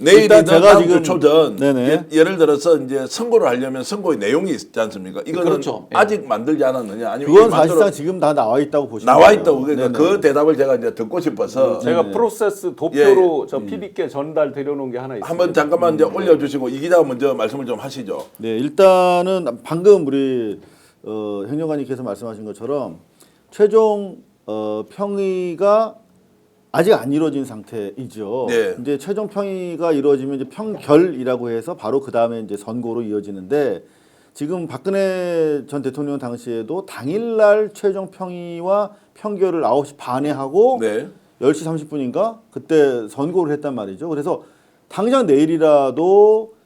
내일이든 제가 다음 주 초전 예를 들어서 이제 선고를 하려면 선고의 내용이 있지 않습니까? 이거는 그렇죠. 아직 만들지 않았느냐? 아니면 그건 사실상 지금 다 나와 있다고 보시면 나와 돼요. 있다고 그러니까 네네. 그 대답을 제가 이제 듣고 싶어서 제가 프로세스 도표로 저 PD께 전달 드려놓은 게 하나 있습니다. 한번 잠깐만 이제 올려주시고 이 기자가 먼저 말씀을 좀 하시죠. 네, 일단은 방금 우리 행정관님께서 말씀하신 것처럼 최종 평의가 아직 안 이루어진 상태이죠. 네. 이제 최종 평의가 이루어지면 이제 평결이라고 해서 바로 그 다음에 이제 선고로 이어지는데 지금 박근혜 전 대통령 당시에도 당일날 최종 평의와 평결을 9시 반에 하고 네. 10시 30분인가 그때 선고를 했단 말이죠. 그래서 당장 내일이라도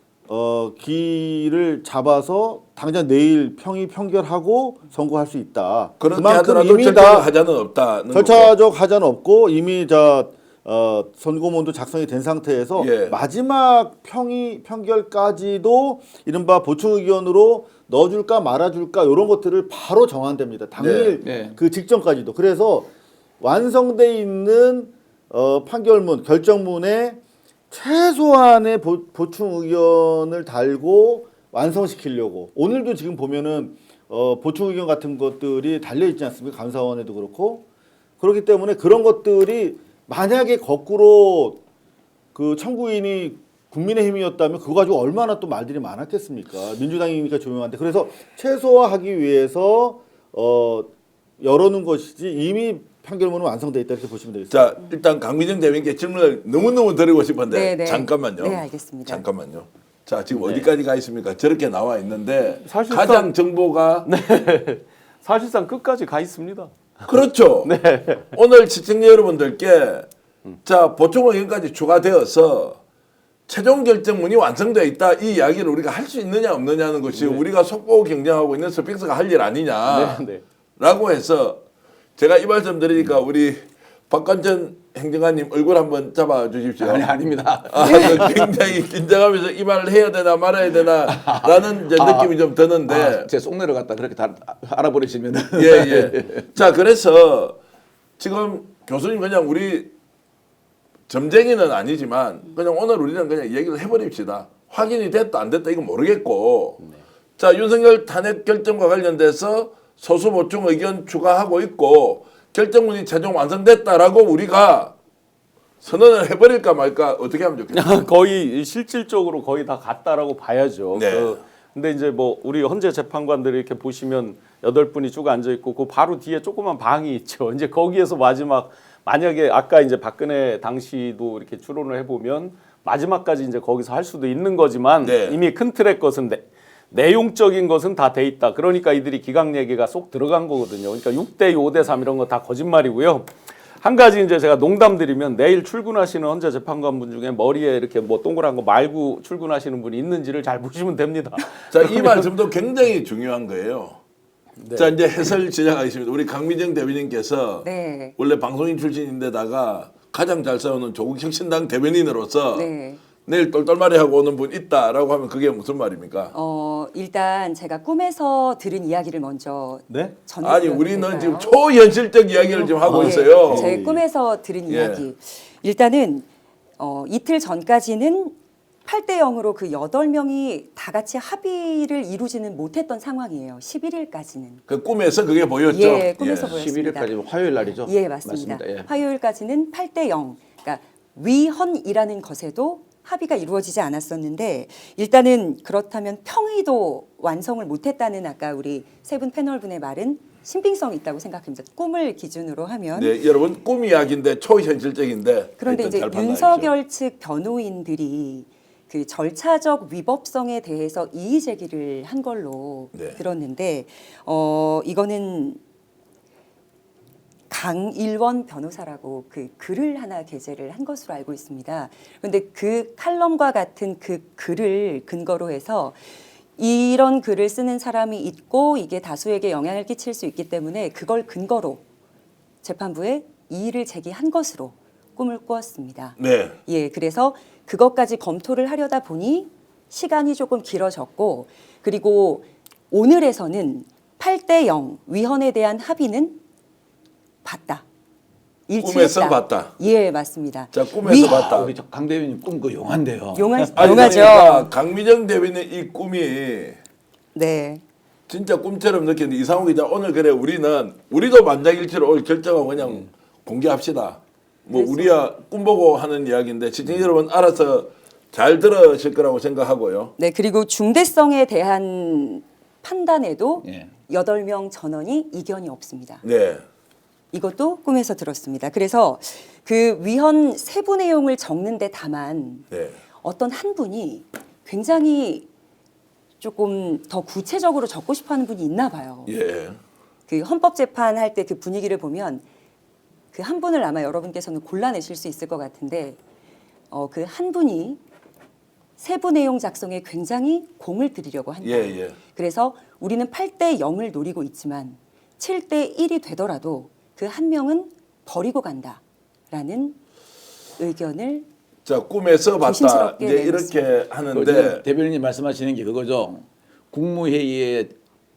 기를 잡아서 당장 내일 평의 평결하고 선고할 수 있다. 그렇게 그만큼 하더라도 이미 절차적 다 하자는 없다는 절차적 하자는 없고 이미 선고문도 작성이 된 상태에서 예. 마지막 평결까지도 이른바 보충 의견으로 넣어줄까 말아줄까 이런 것들을 바로 정한답니다. 당일 네. 그 직전까지도. 그래서 완성돼 있는 판결문 결정문에 최소한의 보충 의견을 달고 완성시키려고 오늘도 지금 보면은 보충 의견 같은 것들이 달려 있지 않습니까? 감사원에도 그렇고 그렇기 때문에 그런 것들이 만약에 거꾸로 그 청구인이 국민의힘이었다면 그거 가지고 얼마나 또 말들이 많았겠습니까? 민주당이니까 조용한데 그래서 최소화하기 위해서 열어놓은 것이지 이미 판결문은 완성돼 있다 이렇게 보시면 되겠습니다. 자, 일단 강민정 대변인께 질문을 너무너무 드리고 싶은데 네네. 잠깐만요. 네, 알겠습니다. 잠깐만요. 자, 지금 어디까지 가 있습니까? 저렇게 나와 있는데 사실상- 가장 정보가 사실상 끝까지 가 있습니다. 그렇죠. 오늘 시청자 여러분들께 자 보충 의견까지 추가되어서 최종 결정문이 완성되어 있다 이 이야기를 우리가 할 수 있느냐 없느냐는 것이 우리가 속보 경쟁하고 있는 스픽스가 할 일 아니냐라고 네. 해서 제가 이 말씀 드리니까 우리 박관천 행정관님 얼굴 한번 잡아 주십시오. 아닙니다. 굉장히 긴장하면서 이 말을 해야 되나 말아야 되나라는 이제 느낌이 좀 드는데 제 속내를 갖다 그렇게 다 알아버리시면 예. 자, 그래서 지금 교수님 그냥 우리 점쟁이는 아니지만 그냥 오늘 우리는 그냥 얘기를 해버립시다. 확인이 됐다 안 됐다 이건 모르겠고 자, 윤석열 탄핵 결정과 관련돼서 소수 보충 의견 추가하고 있고 결정문이 최종 완성됐다라고 우리가 선언을 해버릴까 말까 어떻게 하면 좋겠어요? 거의 실질적으로 거의 다 갔다라고 봐야죠. 네. 근데 이제 뭐 우리 헌재 재판관들이 이렇게 보시면 8분이 쭉 앉아 있고 그 바로 뒤에 조그만 방이 있죠. 이제 거기에서 마지막 만약에 아까 이제 박근혜 당시도 이렇게 추론을 해보면 마지막까지 이제 거기서 할 수도 있는 거지만 네. 이미 큰 틀의 것은 내용적인 것은 다 돼 있다. 그러니까 이들이 기각 얘기가 쏙 들어간 거거든요. 그러니까 6대 5대 3 이런 거 다 거짓말이고요. 한 가지 이제 제가 농담 드리면 내일 출근하시는 헌재 재판관분 중에 머리에 이렇게 뭐 동그란 거 말고 출근하시는 분이 있는지를 잘 보시면 됩니다. 자, 이 말씀도 굉장히 중요한 거예요. 네. 자, 이제 해설 시작하겠습니다. 우리 강민정 대변인께서 네. 원래 방송인 출신인데다가 가장 잘 싸우는 조국 혁신당 대변인으로서 네. 내일 똘똘마리 하고 오는 분 있다라고 하면 그게 무슨 말입니까? 일단 제가 꿈에서 들은 이야기를 먼저 네? 전해드려도 아니 우리는 될까요? 지금 초현실적 이야기를 지금 하고 네, 있어요. 제 꿈에서 들은 예. 이야기. 일단은 이틀 전까지는 8대 0으로 그 8명이 다 같이 합의를 이루지는 못했던 상황이에요. 11일까지는. 그 꿈에서 그게 보였죠. 예, 꿈에서 보였습니다. 11일까지 화요일 날이죠. 예, 맞습니다. 예. 화요일까지는 8대 0. 그러니까 위헌이라는 것에도 합의가 이루어지지 않았었는데 일단은 그렇다면 평의도 완성을 못했다는 아까 우리 세 분 패널분의 말은 신빙성이 있다고 생각합니다. 꿈을 기준으로 하면. 네, 여러분 꿈 이야기인데 초현실적인데. 그런데 하여튼 이제 잘 판단해 윤석열 측 변호인들이 그 절차적 위법성에 대해서 이의 제기를 한 걸로 네. 들었는데 이거는 강일원 변호사라고 그 글을 하나 게재를 한 것으로 알고 있습니다. 그런데 그 칼럼과 같은 그 글을 근거로 해서 이런 글을 쓰는 사람이 있고 이게 다수에게 영향을 끼칠 수 있기 때문에 그걸 근거로 재판부에 이의를 제기한 것으로 꿈을 꾸었습니다. 네. 예, 그래서 그것까지 검토를 하려다 보니 시간이 조금 길어졌고 그리고 오늘에서는 8대 0 위헌에 대한 합의는 봤다. 꿈에서 봤다. 예, 맞습니다. 자, 꿈에서 위- 봤다. 우리 강 대표님 꿈 그 용한데요. 용하죠. 그러니까 강미정 대변인 이 꿈이 네. 진짜 꿈처럼 느꼈는데 이상호 기자 오늘 그래 우리도 만장일치로 오늘 결정하고 그냥 공개합시다. 뭐 그래서- 우리야 꿈 보고 하는 이야기인데 시청자 여러분 알아서 잘 들으실 거라고 생각하고요. 네, 그리고 중대성에 대한 판단에도 예. 8명 전원이 이견이 없습니다. 네. 이것도 꿈에서 들었습니다. 그래서 그 위헌 세부 내용을 적는데 다만 네. 어떤 한 분이 굉장히 조금 더 구체적으로 적고 싶어하는 분이 있나 봐요. 예. 그 헌법재판 할 때 그 분위기를 보면 그 한 분을 아마 여러분께서는 골라내실 수 있을 것 같은데 그 한 분이 세부 내용 작성에 굉장히 공을 들이려고 한다. 예, 예. 그래서 우리는 8대 0을 노리고 있지만 7대 1이 되더라도 그 한 명은 버리고 간다라는 의견을 자, 꿈에서 봤다. 조심스럽게 이제 이렇게 그 하는데 지금 대변인님 말씀하시는 게 그거죠. 국무회의의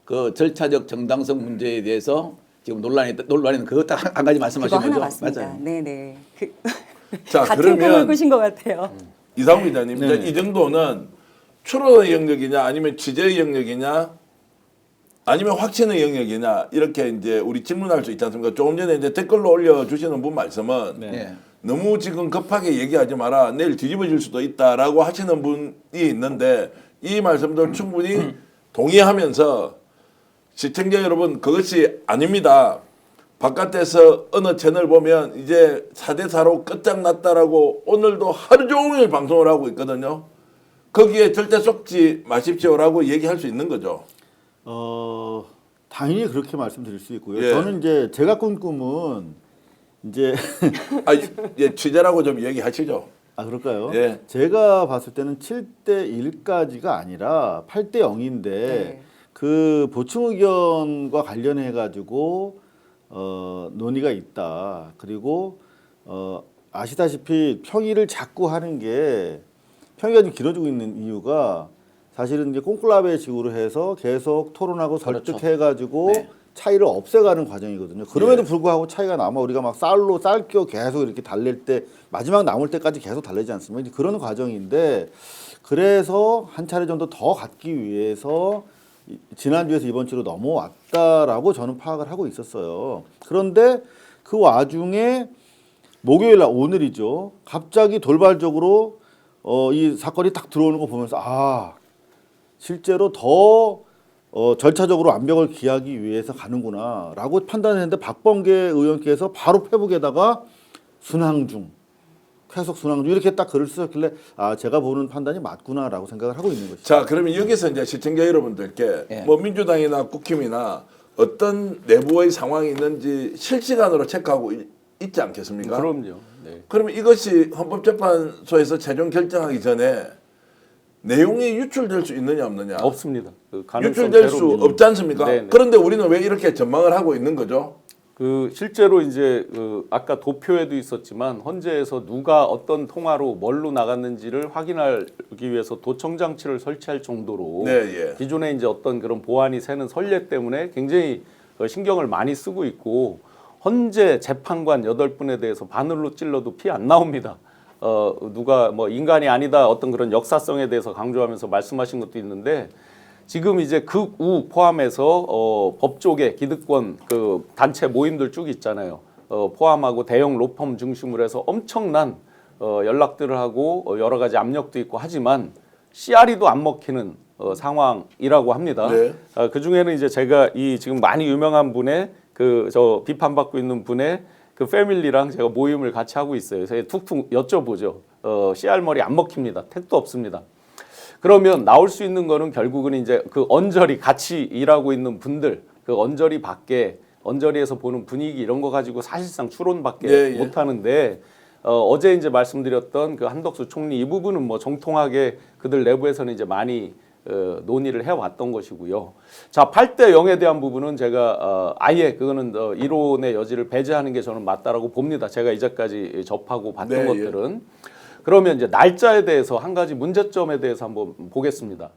그 절차적 정당성 문제에 대해서 지금 논란이 그거 딱 한 가지 그거 말씀하신 하나 거죠. 맞습니다. 맞아요. 네네. 자, 같은 그러면 꿈을 꾸신 것 같아요. 이상호 기자님 이제 네. 이 정도는 추론의 영역이냐 아니면 취재의 영역이냐 아니면 확신의 영역이냐 이렇게 이제 우리 질문할 수 있지 않습니까? 조금 전에 이제 댓글로 올려주시는 분 말씀은 예. 너무 지금 급하게 얘기하지 마라. 내일 뒤집어질 수도 있다라고 하시는 분이 있는데 이 말씀들 충분히 동의하면서 시청자 여러분 그것이 아닙니다. 바깥에서 어느 채널 보면 이제 4대4로 끝장났다라고 오늘도 하루 종일 방송을 하고 있거든요. 거기에 절대 속지 마십시오라고 얘기할 수 있는 거죠. 당연히 그렇게 말씀드릴 수 있고요. 예. 저는 이제 제가 꾼 꿈은 이제 아, 예, 취재라고 좀 얘기하시죠. 아 그럴까요? 예. 제가 봤을 때는 7대 1까지가 아니라 8대 0인데 네. 그 보충 의견과 관련해 가지고 논의가 있다. 그리고 아시다시피 평의를 자꾸 하는 게 평의가 좀 길어지고 있는 이유가 사실은 이제 콘클라베 식으로 해서 계속 토론하고 설득해 가지고 네. 차이를 없애가는 과정이거든요. 그럼에도 불구하고 차이가 남아 우리가 막 쌀끼고 계속 이렇게 달랠 때 마지막 남을 때까지 계속 달래지 않습니까? 그런 과정인데 그래서 한 차례 정도 더 갖기 위해서 지난주에서 이번 주로 넘어왔다라고 저는 파악을 하고 있었어요. 그런데 그 와중에 목요일 날 오늘이죠. 갑자기 돌발적으로 이 사건이 딱 들어오는 거 보면서 실제로 더 절차적으로 완벽을 기하기 위해서 가는구나라고 판단했는데 박범계 의원께서 바로 페북에다가 순항 중 계속 순항 중 이렇게 딱 글을 쓰셨길래 제가 보는 판단이 맞구나라고 생각을 하고 있는 것이죠. 자, 그러면 여기서 이제 시청자 여러분들께 예. 뭐 민주당이나 국힘이나 어떤 내부의 상황이 있는지 실시간으로 체크하고 있지 않겠습니까? 그럼요. 네. 그러면 이것이 헌법재판소에서 최종 결정하기 전에 내용이 유출될 수 있느냐 없느냐? 없습니다. 그 가능성 유출될 수 제로입니다. 없지 않습니까? 네, 네. 그런데 우리는 왜 이렇게 전망을 하고 있는 거죠? 그 실제로 이제 그 아까 도표에도 있었지만 헌재에서 누가 어떤 통화로 뭘로 나갔는지를 확인하기 위해서 도청 장치를 설치할 정도로 네, 예. 기존에 이제 어떤 그런 보안이 새는 선례 때문에 굉장히 신경을 많이 쓰고 있고 헌재 재판관 8분에 대해서 바늘로 찔러도 피 안 나옵니다. 누가 뭐 인간이 아니다 어떤 그런 역사성에 대해서 강조하면서 말씀하신 것도 있는데 지금 이제 극우 포함해서 법조계 기득권 그 단체 모임들 쭉 있잖아요. 포함하고 대형 로펌 중심으로 해서 엄청난 연락들을 하고 여러 가지 압력도 있고 하지만 씨알이도 안 먹히는 상황이라고 합니다. 네. 그 중에는 이제 제가 이 지금 많이 유명한 분의 그 저 비판받고 있는 분의 그 패밀리랑 제가 모임을 같이 하고 있어요. 그래서 툭툭 여쭤보죠. 씨알 머리 안 먹힙니다. 택도 없습니다. 그러면 나올 수 있는 거는 결국은 이제 그 언저리 같이 일하고 있는 분들 그 언저리 밖에 언저리에서 보는 분위기 이런 거 가지고 사실상 추론밖에 예, 예. 못 하는데 어제 이제 말씀드렸던 그 한덕수 총리 이 부분은 뭐 정통하게 그들 내부에서는 이제 많이 논의를 해왔던 것이고요. 자, 8대 0에 대한 부분은 제가 아예 그거는 이론의 여지를 배제하는 게 저는 맞다라고 봅니다. 제가 이제까지 접하고 봤던 네, 예. 것들은. 그러면 이제 날짜에 대해서 한 가지 문제점에 대해서 한번 보겠습니다.